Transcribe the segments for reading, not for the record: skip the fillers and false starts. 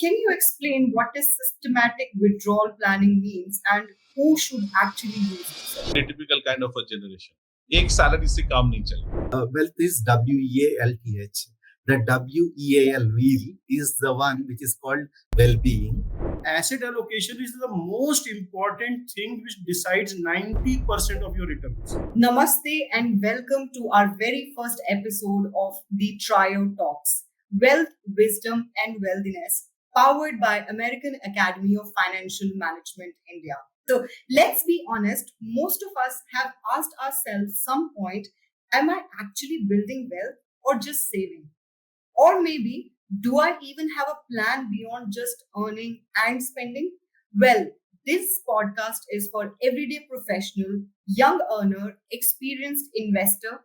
Can you explain what is systematic withdrawal planning means and who should actually use it, sir? A typical kind of a generation. एक salary से काम नहीं चलेगा. Wealth is WEALTH. The WEAL wheel is the one which is called well-being. Asset allocation is the most important thing which decides 90% of your returns. Namaste and welcome to our very first episode of the Trio Talks, Wealth, Wisdom and Wealthiness, powered by American Academy of Financial Management, India. So let's be honest, most of us have asked ourselves some point, am I actually building wealth or just saving? Or maybe, do I even have a plan beyond just earning and spending? Well, this podcast is for everyday professional, young earner, experienced investor,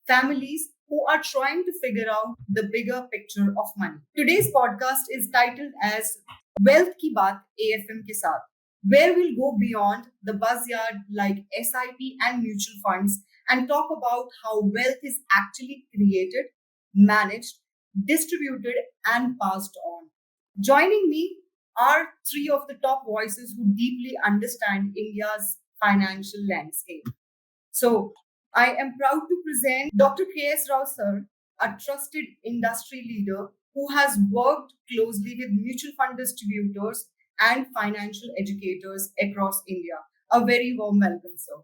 families who are trying to figure out the bigger picture of money. Today's podcast is titled as Wealth Ki Baat AAFM Ke Saath, where we'll go beyond the buzzword like SIP and mutual funds and talk about how wealth is actually created, managed, distributed, and passed on. Joining me are three of the top voices who deeply understand India's financial landscape. So, I am proud to present Dr. K.S. Rao sir, a trusted industry leader who has worked closely with mutual fund distributors and financial educators across India. A very warm welcome, sir.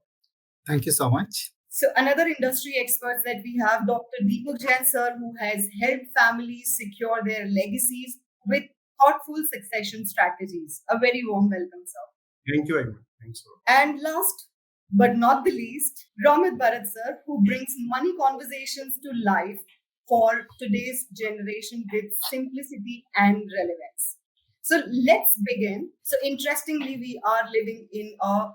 Thank you so much. So another industry expert that we have, Dr. Deepak Jain sir, who has helped families secure their legacies with thoughtful succession strategies. A very warm welcome, sir. Thank you very much. Thanks for. And last but not the least, Romit Bharat sir, who brings money conversations to life for today's generation with simplicity and relevance. So let's begin. So interestingly, we are living in a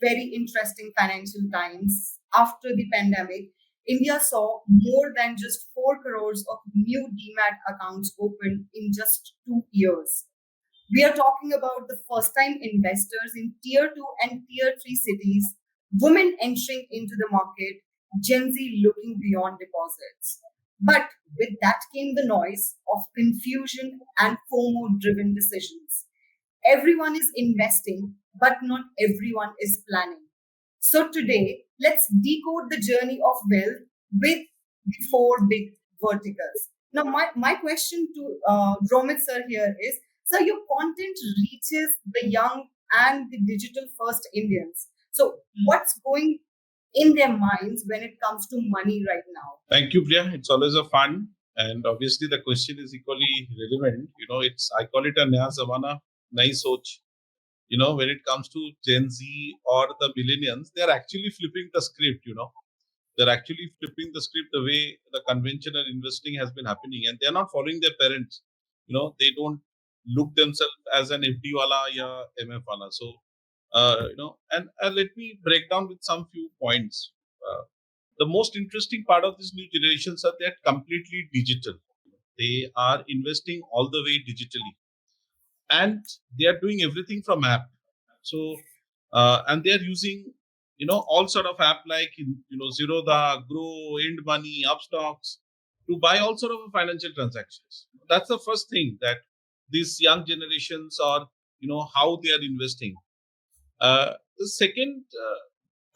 very interesting financial times. After the pandemic, India saw more than just 4 crores of new demat accounts opened in just 2 years. We are talking about the first time investors in tier 2 and tier 3 cities, women entering into the market, Gen Z looking beyond deposits. But with that came the noise of confusion and FOMO driven decisions. Everyone is investing, but not everyone is planning. So today, let's decode the journey of wealth with the 4 big verticals. Now, my question to Romit sir here is, sir, your content reaches the young and the digital first Indians. So what's going in their minds when it comes to money right now? Thank you, Priya. It's always a fun. And obviously the question is equally relevant. I call it a naya zamana, nayi soch. When it comes to Gen Z or the millennials, they're actually flipping the script, They're actually flipping the script the way the conventional investing has been happening. And they're not following their parents. They don't look themselves as an FD wala ya MF wala. So, and let me break down with some few points. The most interesting part of this new generations are they're completely digital. They are investing all the way digitally. And they are doing everything from app. So, and they are using, all sort of app like, Zerodha, Grow, End Money, Upstocks to buy all sort of financial transactions. That's the first thing that these young generations are, how they are investing. The second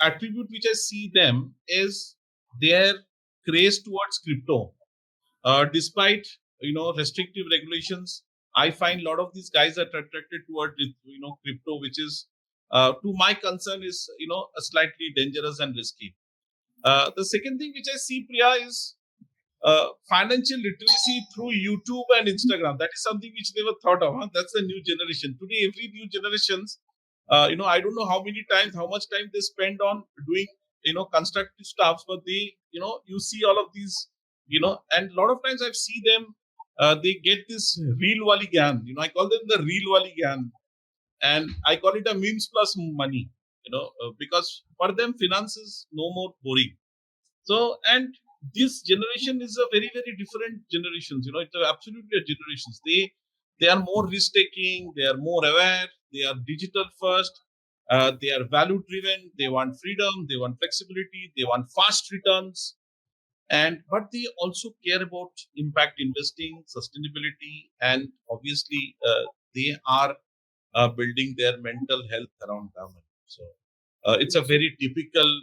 attribute which I see them is their craze towards crypto. Despite, restrictive regulations, I find a lot of these guys are attracted toward, crypto, which is, to my concern, is, slightly dangerous and risky. The second thing which I see, Priya, is financial literacy through YouTube and Instagram. That is something which never thought of. Huh? That's the new generation. Today, every new generations, I don't know how much time they spend on doing, constructive stuff, but they, you see all of these, and a lot of times I've seen them, they get this real wali gyan. I call them the real wali gyan. And I call it a memes plus money, because for them, finance is no more boring. So, and this generation is a very, very different generations. It's absolutely a generations. They are more risk taking. They are more aware. They are digital first. They are value driven. They want freedom. They want flexibility. They want fast returns. And but they also care about impact investing, sustainability, and obviously they are building their mental health around that money. So it's a very typical,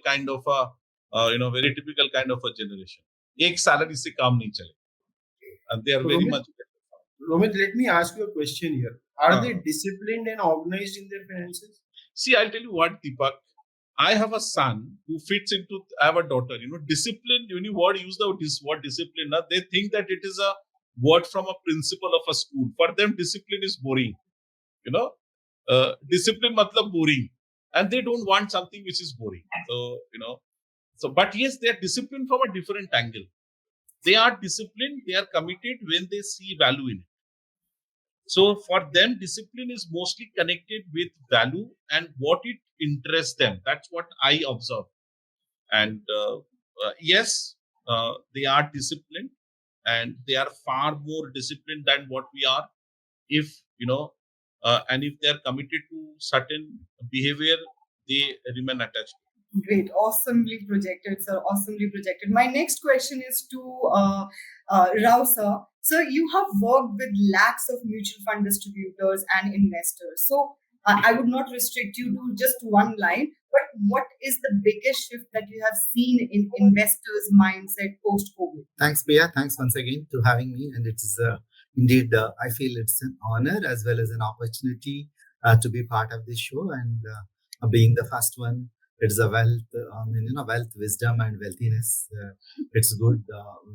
kind of a very typical kind of a generation. एक salary से काम नहीं चले, and they are very Romit, much. Romit, let me ask you a question here. Are they Uh, disciplined and organized in their finances? See, I'll tell you what, Deepak. I have a son who fits into. I have a daughter. Discipline. When you word use the word discipline, na, they think that it is a word from a principal of a school. For them, discipline is boring. You know, discipline matlab boring, and they don't want something which is boring. So but yes, they are disciplined from a different angle. They are disciplined. They are committed when they see value in it. So for them, discipline is mostly connected with value and what it interests them. That's what I observe. And yes, they are disciplined, and they are far more disciplined than what we are. If and if they are committed to certain behavior, they remain attached. Great, awesomely projected, sir. Awesomely projected. My next question is to Rao, sir. Sir, you have worked with lakhs of mutual fund distributors and investors. So I would not restrict you to just one line, but what is the biggest shift that you have seen in investors' mindset post COVID? Thanks, Priya. Thanks once again to having me. And it is indeed, I feel it's an honor as well as an opportunity to be part of this show. And being the first one, it's a wealth, wealth, wisdom, and wealthiness. It's good.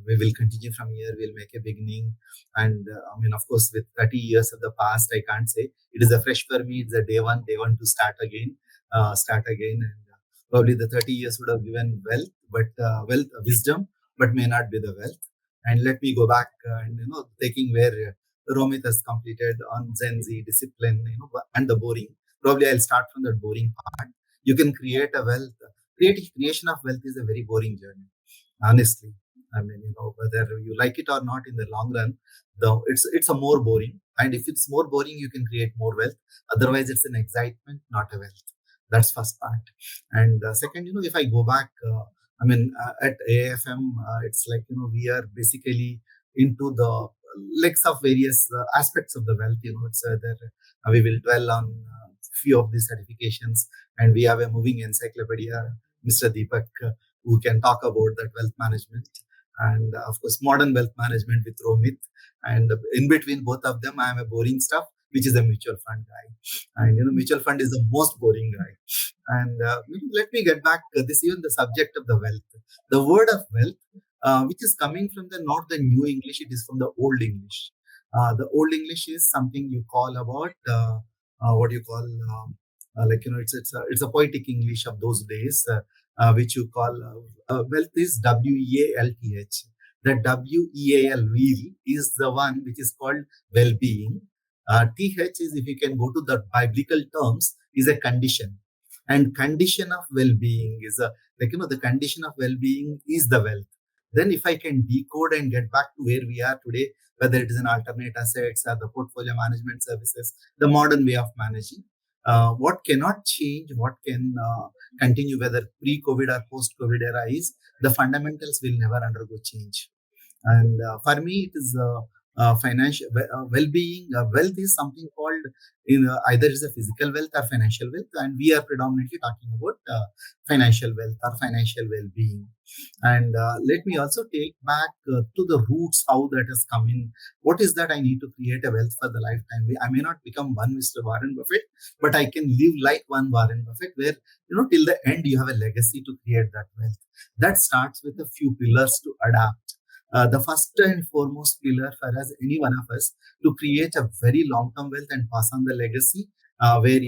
We will continue from here. We'll make a beginning. And of course, with 30 years of the past, I can't say it is a fresh for me. It's a day one to start again. And probably the 30 years would have given wealth, but wisdom, but may not be the wealth. And let me go back and taking where Romit has completed on Gen Z discipline, and the boring. Probably I'll start from that boring part. You can create a wealth. Creation of wealth is a very boring journey, honestly. I mean, whether you like it or not, in the long run, though it's a more boring. And if it's more boring, you can create more wealth. Otherwise, it's an excitement, not a wealth. That's first part. And second, if I go back, at AAFM, it's like, we are basically into the legs of various aspects of the wealth. It's there. We will dwell on few of these certifications, and we have a moving encyclopedia, Mr. Deepak, who can talk about that wealth management. And of course, modern wealth management with Romit. And in between both of them, I am a boring stuff, which is a mutual fund guy. And mutual fund is the most boring guy. And let me get back. This even the subject of the wealth. The word of wealth, which is coming from not the new English, it is from the old English. The old English is something you call about what you call it's a poetic English of those days, which you call wealth is WEALTH. The WEAL wheel is the one which is called well-being. TH is, if you can go to the biblical terms, is a condition, and condition of well-being is the condition of well-being is the wealth. Then if I can decode and get back to where we are today, whether it is an alternate assets or the portfolio management services, the modern way of managing, what cannot change, what can continue, whether pre-COVID or post-COVID era, is the fundamentals will never undergo change. And for me, it is financial well-being. Wealth is something called either is a physical wealth or financial wealth, and we are predominantly talking about financial wealth or financial well-being. And let me also take back to the roots, how that has come in. What is that I need to create a wealth for the lifetime? I may not become one Mr. Warren Buffett, but I can live like one Warren Buffett, where till the end you have a legacy to create that wealth. That starts with a few pillars to adapt. The first and foremost pillar for us, any one of us, to create a very long-term wealth and pass on the legacy, where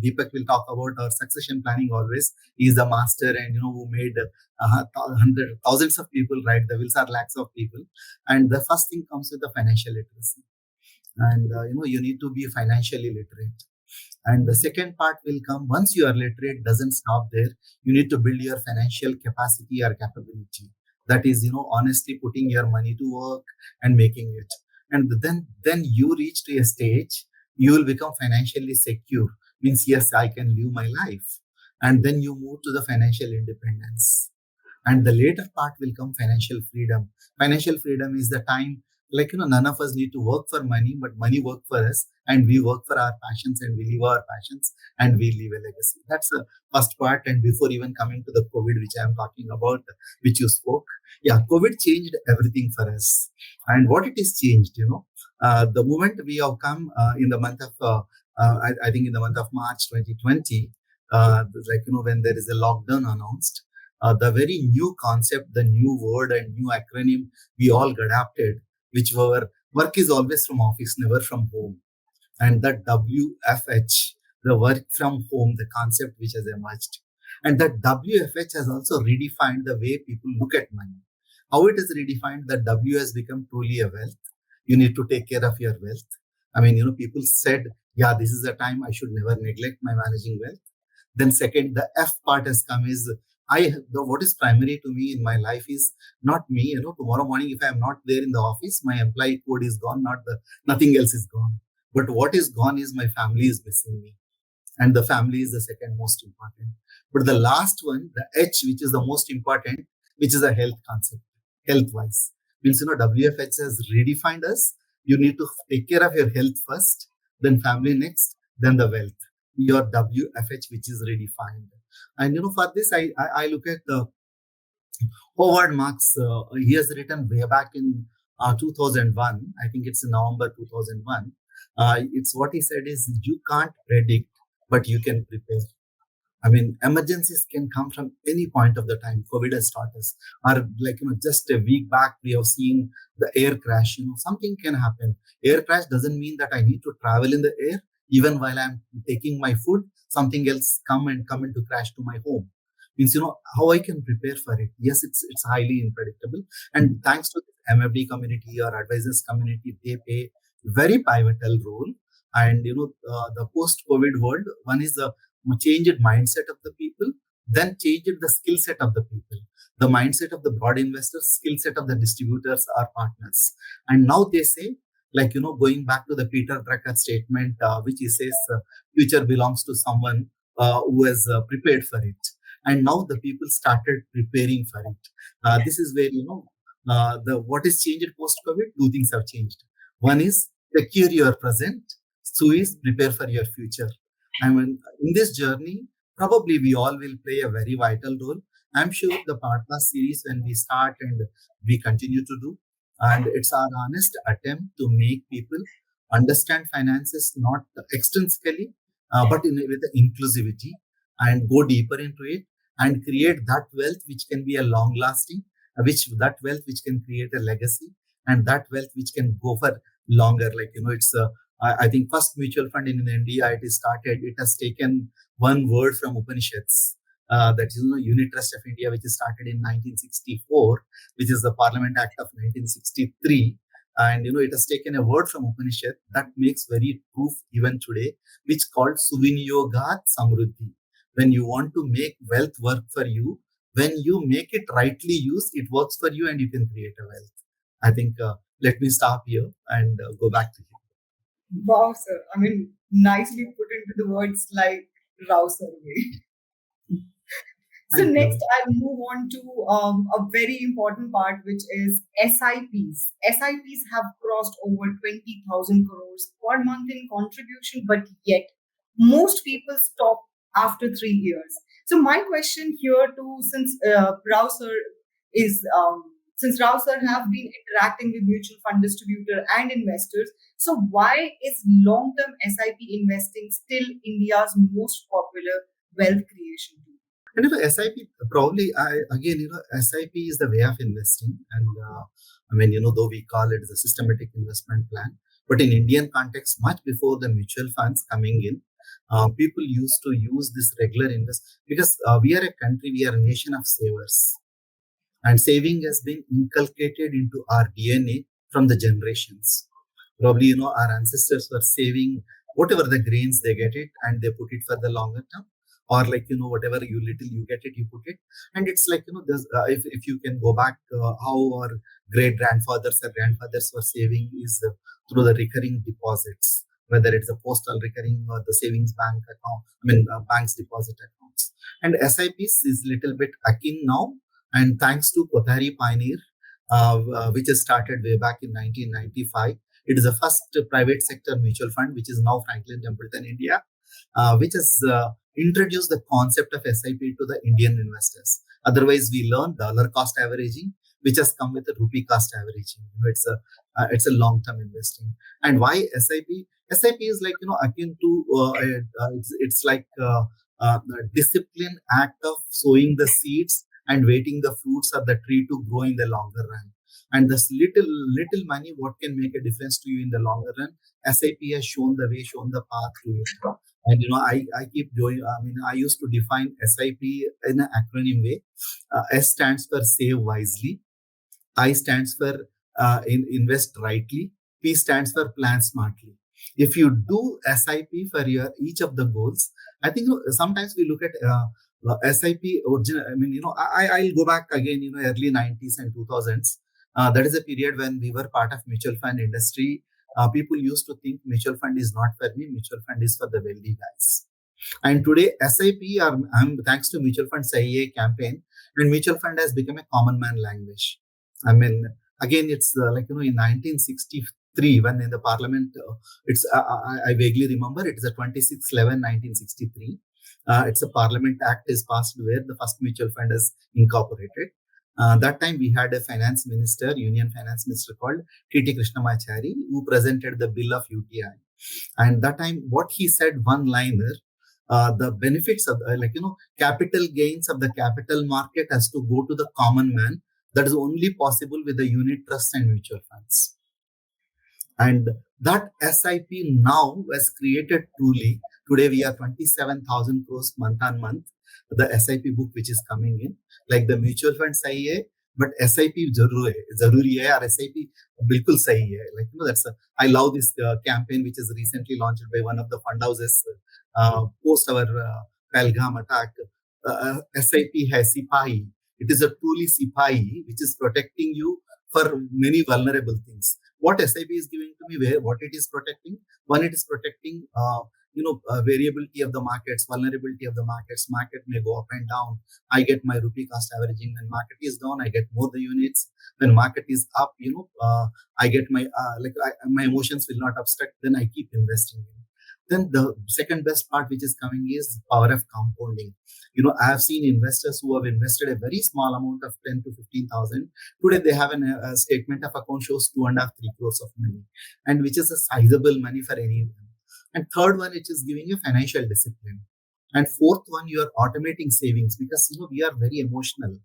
Deepak will talk about our succession planning always. He is the master, and who made thousands of people ride the wheels, or lakhs of people. And the first thing comes with the financial literacy, and you need to be financially literate. And the second part will come once you are literate. Doesn't stop there. You need to build your financial capacity or capability. That is, honestly putting your money to work and making it. And then you reach to a stage, you will become financially secure. Means, yes, I can live my life. And then you move to the financial independence. And the later part will come financial freedom. Financial freedom is the time, none of us need to work for money, but money work for us, and we work for our passions, and we live our passions, and we leave a legacy. That's the first part. And before even coming to the COVID, which I am talking about, which you spoke, yeah, COVID changed everything for us. And what it is changed, the moment we have come in the month of, I think in the month of March 2020, when there is a lockdown announced, the very new concept, the new word and new acronym we all adapted, which were work is always from office, never from home. And that WFH, the work from home, the concept which has emerged. And that WFH has also redefined the way people look at money. How it is redefined, that W has become truly a wealth. You need to take care of your wealth. People said, yeah, this is the time I should never neglect my managing wealth. Then second, the F part has come is, what is primary to me in my life is not me. Tomorrow morning, if I am not there in the office, my employee code is gone, nothing else is gone. But what is gone is my family is missing me. And the family is the second most important. But the last one, the H, which is the most important, which is a health concept, health-wise. Means, WFH has redefined us. You need to take care of your health first, then family next, then the wealth. Your WFH, which is redefined. And, for this, I look at the Howard Marks. He has written way back in 2001. I think it's in November 2001. It's what he said is, you can't predict, but you can prepare. Emergencies can come from any point of the time. COVID has taught us. Or just a week back, we have seen the air crash. Something can happen. Air crash doesn't mean that I need to travel in the air. Even while I'm taking my food, something else come into crash to my home. Means, how I can prepare for it. Yes, it's highly unpredictable. And thanks to the MFD community or advisors community, they play very pivotal role. And, the post-COVID world, one is the changed mindset of the people, then changed the skill set of the people. The mindset of the broad investors, skill set of the distributors or partners. And now they say, going back to the Peter Drucker statement, which he says, future belongs to someone who has prepared for it. And now the people started preparing for it. This is where, what is changed post-COVID? Two things have changed. One is secure your present. Two is prepare for your future. In this journey, probably we all will play a very vital role. I'm sure the podcast series, when we start and we continue to do, and it's our honest attempt to make people understand finances not extrinsically, but with the inclusivity, and go deeper into it and create that wealth which can be a long lasting, that wealth which can create a legacy, and that wealth which can go for longer. It's I think first mutual fund in India, it has taken one word from Upanishads, that is, Unit Trust of India, which is started in 1964, which is the Parliament Act of 1963. And, it has taken a word from Upanishad that makes very proof even today, which called Suvinyogat Samruddhi. When you want to make wealth work for you, when you make it rightly used, it works for you and you can create a wealth. I think, let me stop here and go back to you. Wow, sir. Nicely put into the words like Rouser way. So next, I'll move on to a very important part, which is SIPs. SIPs have crossed over 20,000 crores per month in contribution, but yet most people stop after 3 years. So my question here too, since Rouser is since Rouser have been interacting with mutual fund distributor and investors, so why is long-term SIP investing still India's most popular wealth creation tool? And SIP, probably, SIP is the way of investing. And, though we call it as a systematic investment plan, but in Indian context, much before the mutual funds coming in, people used to use this regular because we are a country, we are a nation of savers. And saving has been inculcated into our DNA from the generations. Probably, our ancestors were saving whatever the grains they get it, and they put it for the longer term. Or whatever little you get it, you put it. And it's this, if you can go back, how our great grandfathers or grandfathers were saving is through the recurring deposits, whether it's a postal recurring or the savings bank account, bank's deposit accounts. And SIPs is little bit akin now, And thanks to Kothari Pioneer, which has started way back in 1995, it is the first private sector mutual fund, which is now Franklin Templeton India, which has introduced the concept of SIP to the Indian investors. Otherwise, we learn dollar cost averaging, which has come with the rupee cost averaging. It's a long-term investing. And why SIP? SIP is like akin to it's like a disciplined act of sowing the seeds and waiting the fruits of the tree to grow in the longer run. And this little money, what can make a difference to you in the longer run? SIP has shown the way, shown the path to it. And I keep doing. I mean, I used to define SIP in an acronym way. S stands for save wisely. I stands for invest rightly. P stands for plan smartly. If you do SIP for your each of the goals, I think sometimes we look at SIP original. I mean, I'll go back again. Early 90s and 2000s. That is a period when we were part of mutual fund industry. People used to think mutual fund is not for me. Mutual fund is for the wealthy guys. And today, SIP thanks to mutual fund SIA campaign, and mutual fund has become a common man language. I mean, again, it's in 1963 when in the parliament, I vaguely remember it is a 26/11/1963. It's a parliament act is passed where the first mutual fund is incorporated. That time we had a finance minister, union finance minister called T.T. Krishnamachari, who presented the bill of UTI. And that time, what he said, one liner, the benefits of capital gains of the capital market has to go to the common man. That is only possible with the unit trusts and mutual funds. And that SIP now was created truly. Today we are 27,000 crores month on month. The SIP book which is coming in, like the mutual fund sahi hai, but SIP zaruri hai, or SIP bilkul sahi hai. I love this campaign which is recently launched by one of the fund houses post our Pahalgam attack. SIP hai Sipahi. It is a truly Sipahi which is protecting you for many vulnerable things. What SIP is giving to me, what it is protecting? One, it is protecting variability of the markets, vulnerability of the markets. Market may go up and down. I get my rupee cost averaging. When market is down, I get more the units. When market is up, I get my my emotions will not obstruct. Then I keep investing. Then the second best part which is coming is power of compounding. I have seen investors who have invested a very small amount of 10 to 15,000. Today they have a statement of account shows 2.5-3 crores of money, and which is a sizable money for anyone. And third one, it is giving you financial discipline. And fourth one, you are automating savings because we are very emotional.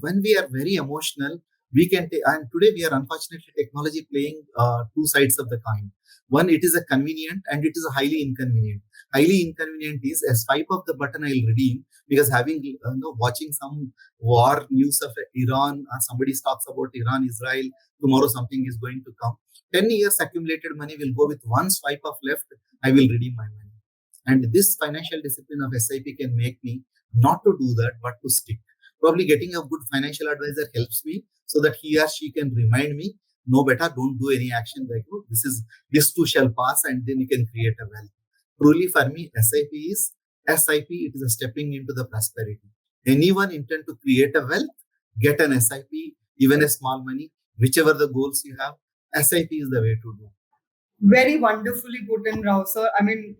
When we are very emotional, we can take. And today we are unfortunately technology playing two sides of the coin. One, it is a convenient and it is a highly inconvenient. Highly inconvenient is a swipe of the button I'll redeem, because having watching some war news of Iran, or somebody talks about Iran, Israel, tomorrow something is going to come. 10 years accumulated money will go with one swipe of left, I will redeem my money. And this financial discipline of SIP can make me not to do that, but to stick. Probably getting a good financial advisor helps me so that he or she can remind me, no, better, don't do any action like this too shall pass, and then you can create a wealth. Truly for me, SIP, it is a stepping into the prosperity. Anyone intend to create a wealth, get an SIP, even a small money, whichever the goals you have, SIP is the way to do. Very wonderfully put in, Rao sir. I mean,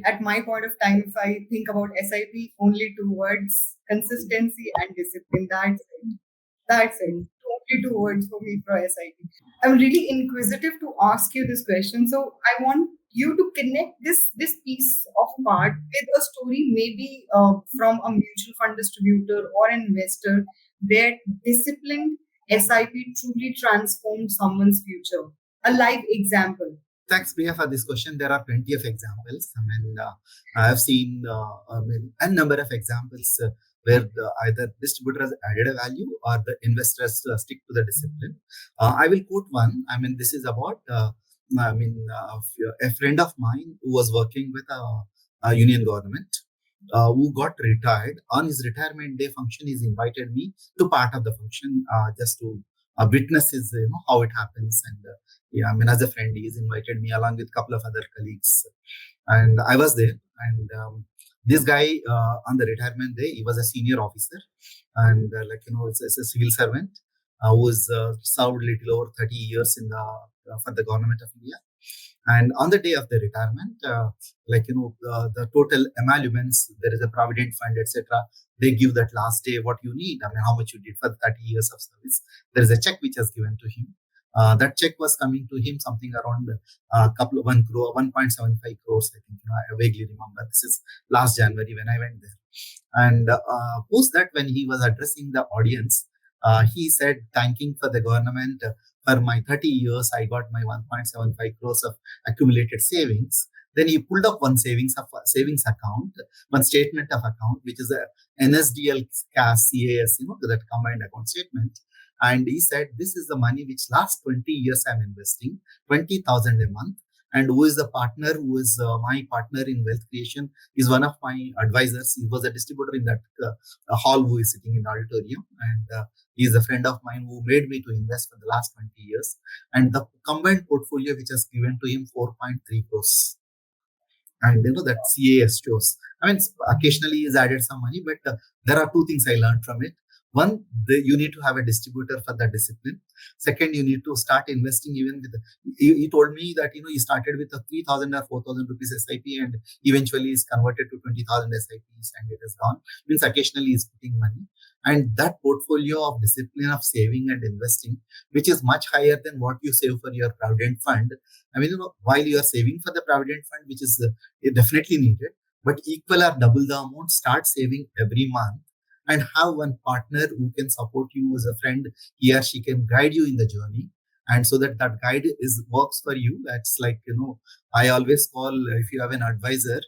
at my point of time, if I think about SIP, only two words: consistency and discipline. That's it. That's it. Only two words for me for SIP. I'm really inquisitive to ask you this question. So I want you to connect this piece of part with a story, maybe from a mutual fund distributor or an investor, where disciplined SIP truly transformed someone's future. A live example. Thanks, Priya, for this question. There are plenty of examples. I have seen a number of examples where either distributor has added a value or the investors stick to the discipline. I will quote one. This is about a friend of mine who was working with a union government, who got retired. On his retirement day function, he's invited me to part of the function just to witness his, how it happens. And as a friend, he's invited me along with a couple of other colleagues. And I was there. And This guy on the retirement day, he was a senior officer, and it's a civil servant who was served little over 30 years in the for the government of India. And on the day of the retirement, the total emoluments, there is a provident fund, etc. They give that last day what you need. I mean, how much you did for the 30 years of service. There is a check which was given to him. That check was coming to him something around couple of 1.75 crores. I think, I vaguely remember. This is last January when I went there. And post that, when he was addressing the audience, he said, thanking for the government for my 30 years, I got my 1.75 crores of accumulated savings. Then he pulled up one savings account, one statement of account, which is a NSDL CAS, that combined account statement. And he said, this is the money which last 20 years I'm investing, 20,000 a month. And who is the partner, who is my partner in wealth creation, is one of my advisors. He was a distributor in that hall who is sitting in the auditorium. And he is a friend of mine who made me to invest for the last 20 years. And the combined portfolio which has given to him 4.3 crores. And that CAS shows. I mean, occasionally he's added some money, but there are two things I learned from it. One, you need to have a distributor for that discipline. Second, you need to start investing even with. He told me that he started with a 3,000 or 4,000 rupees SIP, and eventually is converted to 20,000 SIPs, and it has gone. Means occasionally he's putting money, and that portfolio of discipline of saving and investing, which is much higher than what you save for your provident fund. I mean, while you are saving for the provident fund, which is definitely needed, but equal or double the amount, start saving every month. And have one partner who can support you as a friend. He or she can guide you in the journey, and so that guide works for you. That's like, I always call, if you have an advisor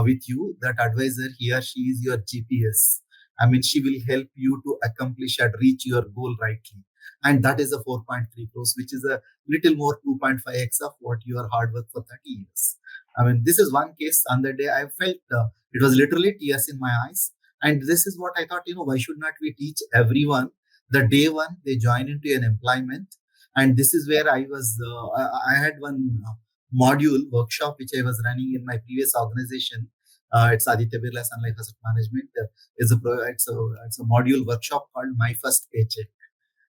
with you, that advisor, he or she is your GPS. I mean, she will help you to accomplish and reach your goal rightly. And that is a 4.3 crores, which is a little more 2.5x of what your hard work for 30 years. I mean, this is one case. On the day I felt it was literally tears in my eyes. And this is what I thought, why should not we teach everyone the day one they join into an employment? And this is where I was, I had one module workshop which I was running in my previous organization. It's Aditya Birla Sun Life Asset Management. It's a module workshop called My First Paycheck.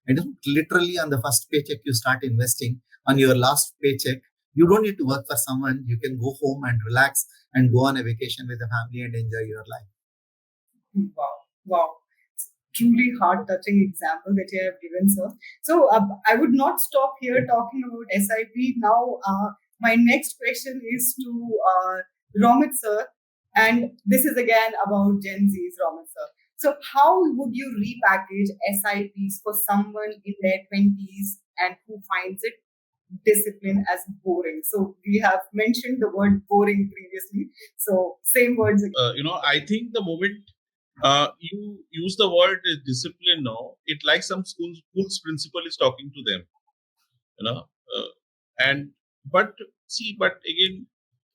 And literally on the first paycheck, you start investing. On your last paycheck, you don't need to work for someone. You can go home and relax and go on a vacation with the family and enjoy your life. Wow. Truly heart-touching example that you have given, sir. So I would not stop here talking about SIP. Now, my next question is to Romit, sir. And this is again about Gen Z's, Romit, sir. So how would you repackage SIPs for someone in their 20s and who finds it discipline as boring? So we have mentioned the word boring previously. So same words again. I think the moment you use the word discipline now, it like some school's principal is talking to them, but again,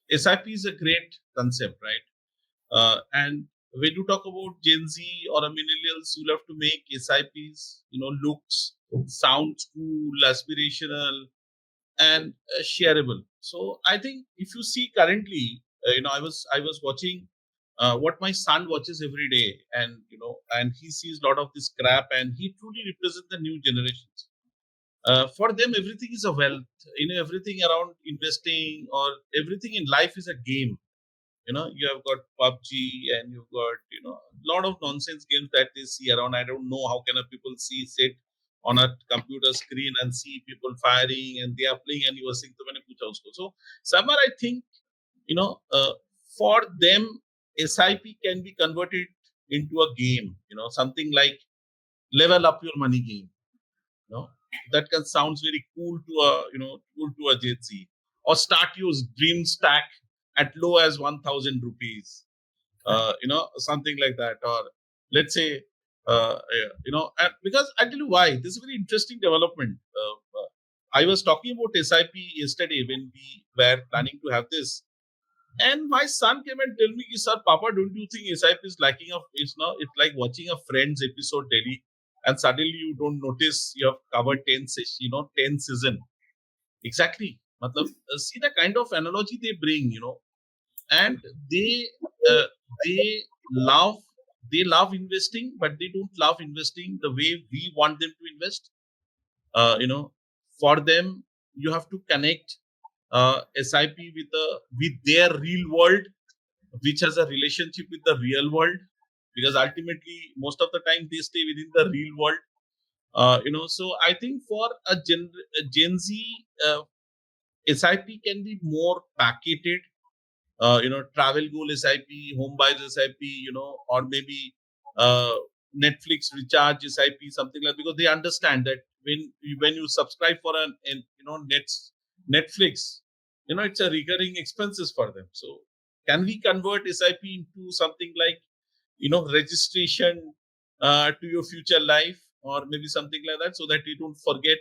SIP is a great concept, right? And when you talk about Gen Z or a millennials, you'll have to make SIPs, looks, sound cool, aspirational, and shareable. So I think if you see currently, I was watching what my son watches every day, and he sees a lot of this crap, and he truly represents the new generations. For them, everything is a wealth. Everything around investing or everything in life is a game. You have got PUBG, and you've got a lot of nonsense games that they see around. I don't know how can a people sit on a computer screen and see people firing, and they are playing, and you are saying so somewhere I think for them SIP can be converted into a game, something like level up your money game. That can sounds very cool to a Gen Z. Or start your dream stack at low as 1,000 rupees, something like that. Or let's say, and because I tell you why, this is a very interesting development. I was talking about SIP yesterday when we were planning to have this. And my son came and tell me, sir, Papa, don't you think SIP is lacking of, it's like watching a Friends episode daily, and suddenly you don't notice you have covered 10 season. Exactly. See the kind of analogy they bring, and uh, they love they love investing, but they don't love investing the way we want them to invest. You know, for them, you have to connect SIP with their real world, which has a relationship with the real world, because ultimately most of the time they stay within the real world. So I think for a Gen Z, SIP can be more packaged, travel goal SIP, home buys SIP, or maybe uh, Netflix recharge SIP, something like, because they understand that when you subscribe for Netflix, it's a recurring expenses for them. So can we convert SIP into something like, registration to your future life, or maybe something like that, so that you don't forget.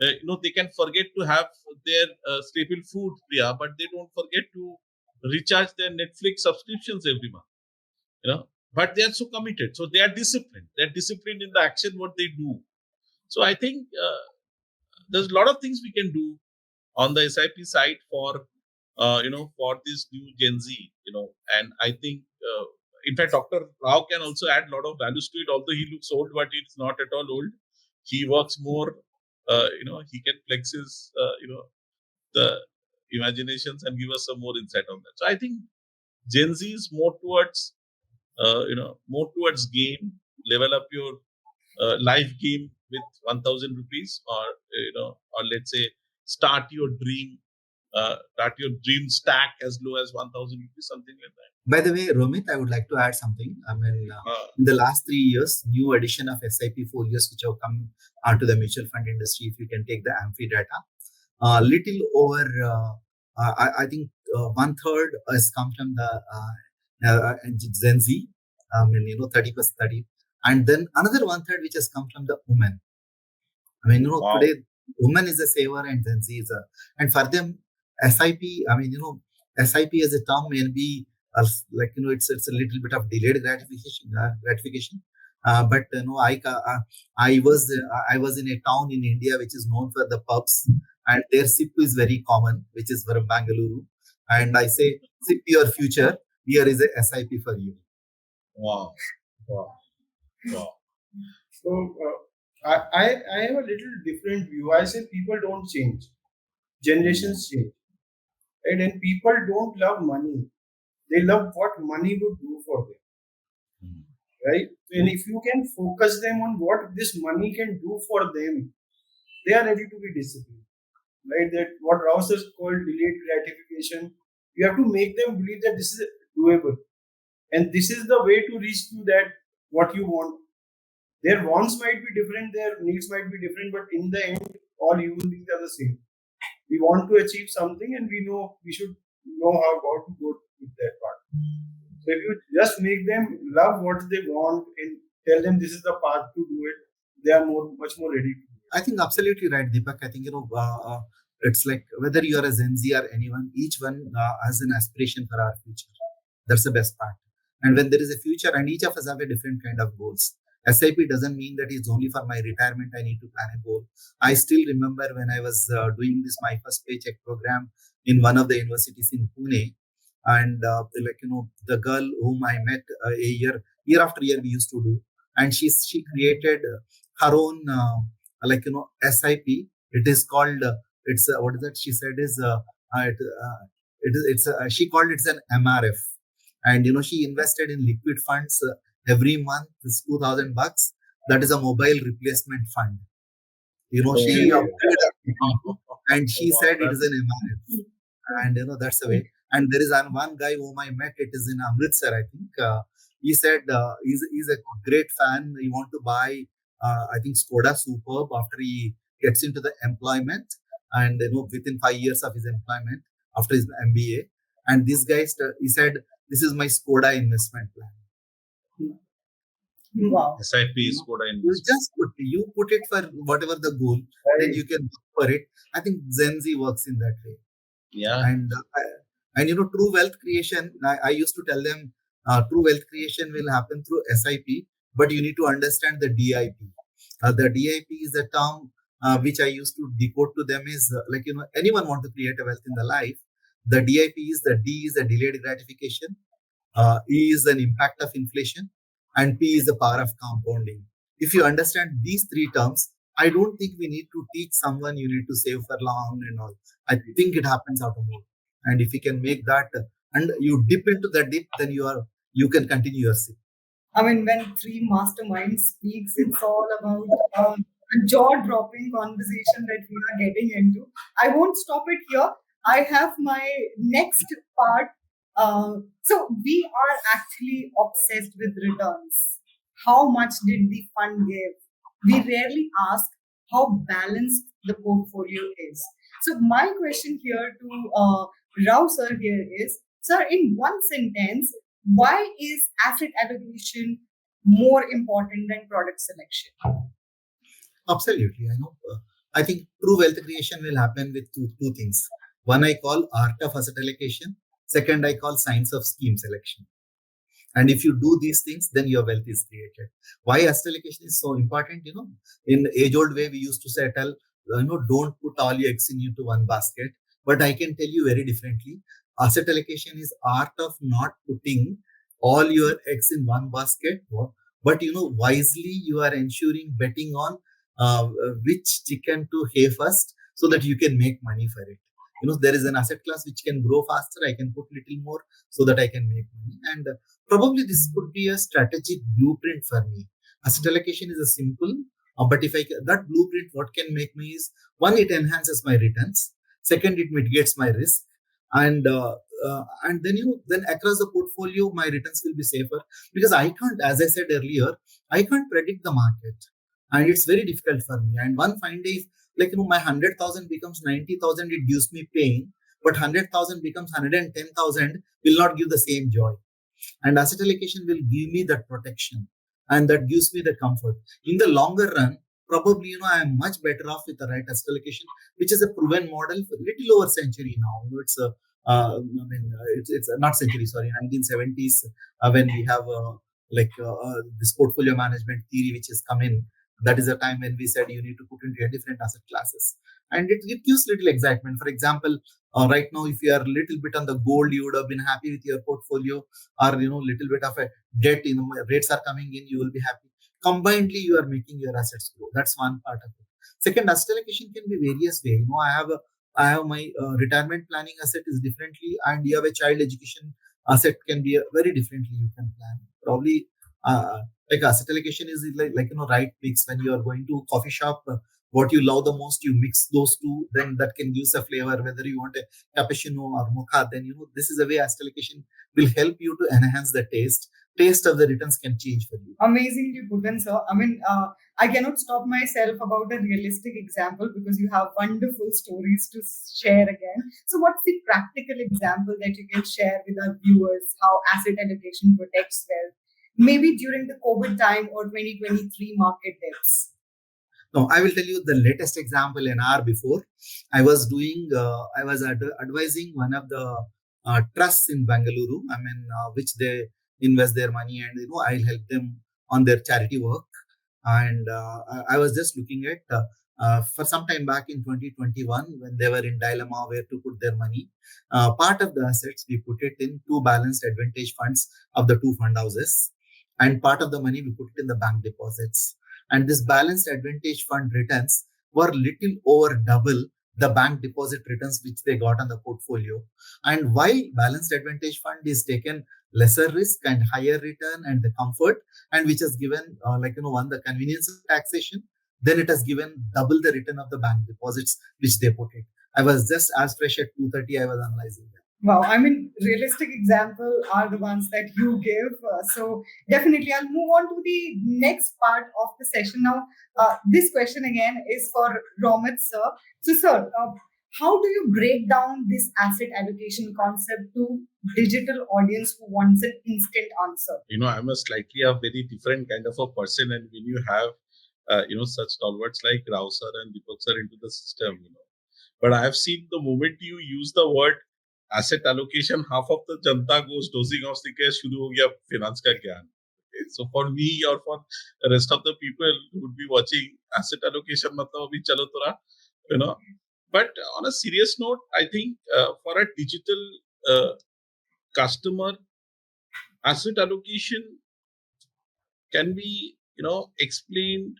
They can forget to have their staple food, yeah, but they don't forget to recharge their Netflix subscriptions every month. But they are so committed, so they are disciplined. They're disciplined in the action what they do. So I think there's a lot of things we can do on the SIP side for this new Gen Z. And I think, in fact, Dr. Rao can also add a lot of values to it. Although he looks old, but he's not at all old. He works more. He can flex his, the imaginations and give us some more insight on that. So I think Gen Z is more towards game. Level up your life game with 1,000 rupees, or let's say start your dream stack as low as 1,000 rupees, something like that. By the way, Romit, I would like to add something. I mean, in the last 3 years, new addition of SIP folios which have come onto the mutual fund industry. If you can take the Amphi data, little over, I think one third has come from the Gen Z. 30 plus 30, and then another one third which has come from the women. I mean, Wow. today woman is a saver and Gen Z is a, and for them, SIP. I mean, SIP as a term may be it's a little bit of delayed gratification. But I was in a town in India which is known for the pubs, and their sip is very common, which is from Bangalore. And I say, sip your future. Here is a SIP for you. Wow. Wow. Wow. So I have a little different view. I say people don't change, generations change, right? And people don't love money; they love what money would do for them, right? And if you can focus them on what this money can do for them, they are ready to be disciplined, right? That what Rouse has called delayed gratification. You have to make them believe that this is doable, and this is the way to reach to that what you want. Their wants might be different, their needs might be different, but in the end, all human beings are the same. We want to achieve something, and we know we should know how to go with that part. So if you just make them love what they want and tell them this is the path to do it, they are much more ready to do it. I think absolutely right, Deepak. I think it's like whether you are a Gen Z or anyone, each one has an aspiration for our future. That's the best part. And when there is a future, and each of us have a different kind of goals. SIP doesn't mean that it's only for my retirement. I need to plan a goal. I still remember when I was doing this my first paycheck program in one of the universities in Pune, and the girl whom I met year after year we used to do, and she created her own SIP. It is called what is that she said is she called it an MRF, and she invested in liquid funds every month is $2,000. That is a mobile replacement fund. She upgraded and she said it is an MRF, and that's the way. And there is one guy whom I met. It is in Amritsar, I think. He said he's a great fan. He want to buy I think Skoda Superb after he gets into the employment, and within 5 years of his employment after his MBA. And this guy he said, "This is my Skoda investment plan." Wow. SIP is what I You just put it for whatever the goal, then you can look for it. I think Gen Z works in that way. Yeah. And true wealth creation. I used to tell them true wealth creation will happen through SIP, but you need to understand the DIP. The DIP is a term which I used to decode to them is anyone want to create a wealth in the life, The DIP is the D is the delayed gratification, E is an impact of inflation, and P is the power of compounding. If you understand these three terms, I don't think we need to teach someone you need to save for long and all. I think it happens automatically. And if you can make that and you dip into the dip, then you can continue your sip. I mean, when three masterminds speaks, it's all about a jaw-dropping conversation that we are getting into. I won't stop it here. I have my next part. So we are actually obsessed with returns. How much did the fund give? We rarely ask how balanced the portfolio is. So my question here to Rao sir here is, sir, in one sentence, why is asset allocation more important than product selection? Absolutely. I know. I think true wealth creation will happen with two things. One I call art of asset allocation. Second, I call science of scheme selection. And if you do these things, then your wealth is created. Why asset allocation is so important? In age-old way, we used to say, don't put all your eggs into one basket. But I can tell you very differently. Asset allocation is art of not putting all your eggs in one basket, but wisely you are ensuring betting on which chicken to hay first, so that you can make money for it. There is an asset class which can grow faster. I can put little more so that I can make money. And probably this could be a strategic blueprint for me. Asset allocation is a simple, but if that blueprint, what can make me is, one, it enhances my returns. Second, it mitigates my risk. And then across the portfolio, my returns will be safer, because I can't, as I said earlier, I can't predict the market, and it's very difficult for me. And one fine day, my 100,000 becomes 90,000, it gives me pain, but 100,000 becomes 110,000 will not give the same joy. And asset allocation will give me that protection, and that gives me the comfort. In the longer run, probably, I am much better off with the right asset allocation, which is a proven model for little over century now. It's a, it's not century, sorry, 1970s, when we have this portfolio management theory which has come in. That is the time when we said you need to put into a different asset classes, and it gives little excitement. For example, right now, if you are a little bit on the gold, you would have been happy with your portfolio, or little bit of a debt. Rates are coming in, you will be happy. Combinedly, you are making your assets grow. That's one part of it. Second, asset allocation can be various way. I have my retirement planning asset is differently, and you have a child education asset can be very differently. You can plan probably. Like asset allocation is right mix. When you are going to coffee shop, what you love the most, you mix those two, then that can give a flavor. Whether you want a cappuccino or mocha, then this is a way asset allocation will help you to enhance the taste of the returns can change for you. Amazingly put in, sir. I mean, I cannot stop myself about a realistic example, because you have wonderful stories to share again. So what's the practical example that you can share with our viewers, how asset allocation protects wealth, maybe during the COVID time or 2023 market dips? No, I will tell you the latest example. An hour before, I was advising one of the trusts in Bangalore. Which they invest their money, and I'll help them on their charity work. And I was just looking at for some time back in 2021, when they were in dilemma where to put their money. Part of the assets we put it in two balanced advantage funds of the two fund houses, and part of the money we put it in the bank deposits. And this balanced advantage fund returns were little over double the bank deposit returns which they got on the portfolio. And while balanced advantage fund is taken lesser risk and higher return and the comfort, and which has given one, the convenience of taxation, then it has given double the return of the bank deposits which they put it. I was just as fresh at 2:30, I was analyzing that. Wow, I mean, realistic example are the ones that you give. So definitely, I'll move on to the next part of the session now. This question again is for Romit, sir. So, sir, how do you break down this asset allocation concept to digital audience who wants an instant answer? I'm a slightly a very different kind of a person, and when you have, such stalwarts like Rao sir and Deepak sir into the system, But I have seen the moment you use the word asset allocation, half of the Janata goes dozing off के शुरू हो गया finance का ज्ञान. So for me or for the rest of the people who would be watching, asset allocation मतलब अभी चलो थोड़ा, But on a serious note, I think for a digital customer, asset allocation can be, explained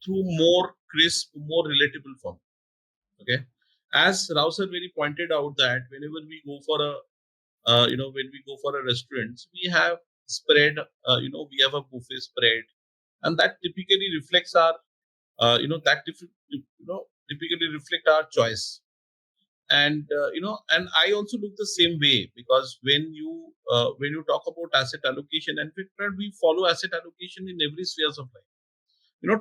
through more crisp, more relatable form. Okay, as Rao sir very pointed out that whenever we go for a, when we go for a restaurant, we have spread, we have a buffet spread, and that typically reflects our, typically reflect our choice. And and I also look the same way, because when you talk about asset allocation, and we follow asset allocation in every spheres of life.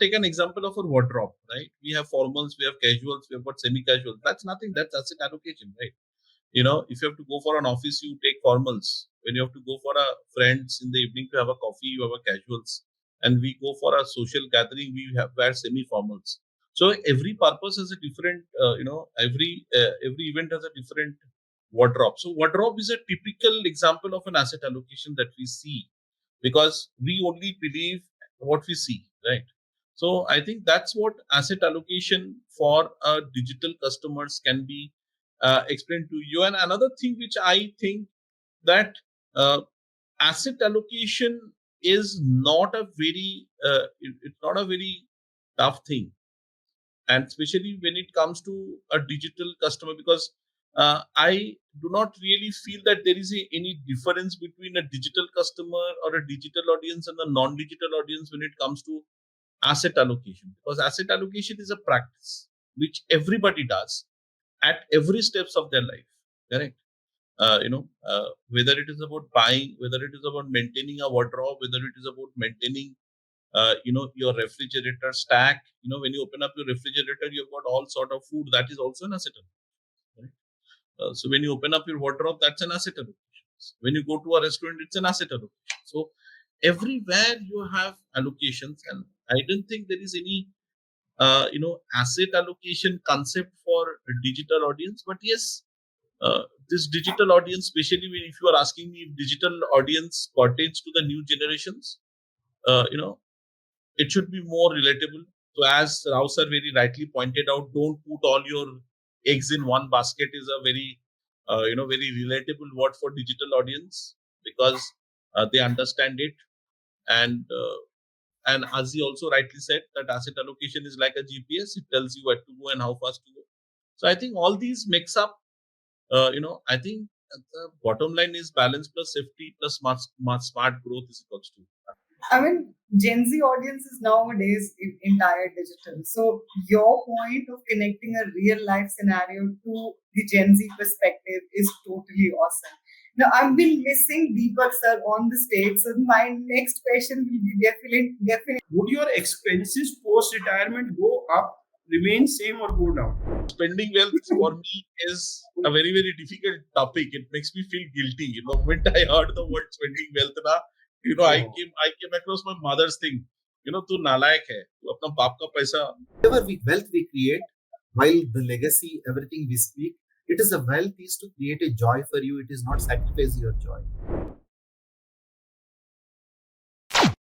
Take an example of a wardrobe, right? We have formals, we have casuals, we have got semi-casual. That's nothing. That's asset allocation, right? If you have to go for an office, you take formals. When you have to go for a friends in the evening to have a coffee, you have a casuals. And we go for a social gathering, we have wear semi-formals. So every purpose has a different, every event has a different wardrobe. So wardrobe is a typical example of an asset allocation that we see, because we only believe what we see, right? So I think that's what asset allocation for digital customers can be explained to you. And another thing which I think that uh, asset allocation is not a very it's not a very tough thing, and especially when it comes to a digital customer, because I do not really feel that there is any difference between a digital customer or a digital audience and a non-digital audience when it comes to asset allocation, because asset allocation is a practice which everybody does at every steps of their life, correct? Whether it is about buying, whether it is about maintaining a wardrobe, whether it is about maintaining your refrigerator stack. When you open up your refrigerator, you've got all sort of food. That is also an asset allocation, right? So when you open up your wardrobe, that's an asset allocation. When you go to a restaurant, it's an asset allocation. So everywhere you have allocations, and I don't think there is any asset allocation concept for a digital audience. But yes, this digital audience, especially when, if you are asking me if digital audience pertains to the new generations, uh, you know it should be more relatable. So as Rao sir very rightly pointed out, don't put all your eggs in one basket is a very, very relatable word for digital audience, because they understand it. And as he also rightly said, that asset allocation is like a GPS. It tells you where to go and how fast to go. So I think all these makes up, I think the bottom line is balance plus safety plus smart growth is equals to. I mean, Gen Z audience is nowadays entire digital. So your point of connecting a real life scenario to the Gen Z perspective is totally awesome. Now I've been missing Deepak sir on the stage, so my next question will be definitely. Would your expenses post retirement go up, remain same, or go down? Spending wealth for me is a very, very difficult topic. It makes me feel guilty. The moment I heard the word spending wealth, I came across my mother's thing. तू नालायक है, तू अपना बाप का पैसा. Whatever wealth we create, while the legacy, everything we speak, it is a wealth is to create a joy for you. It is not sacrifice your joy.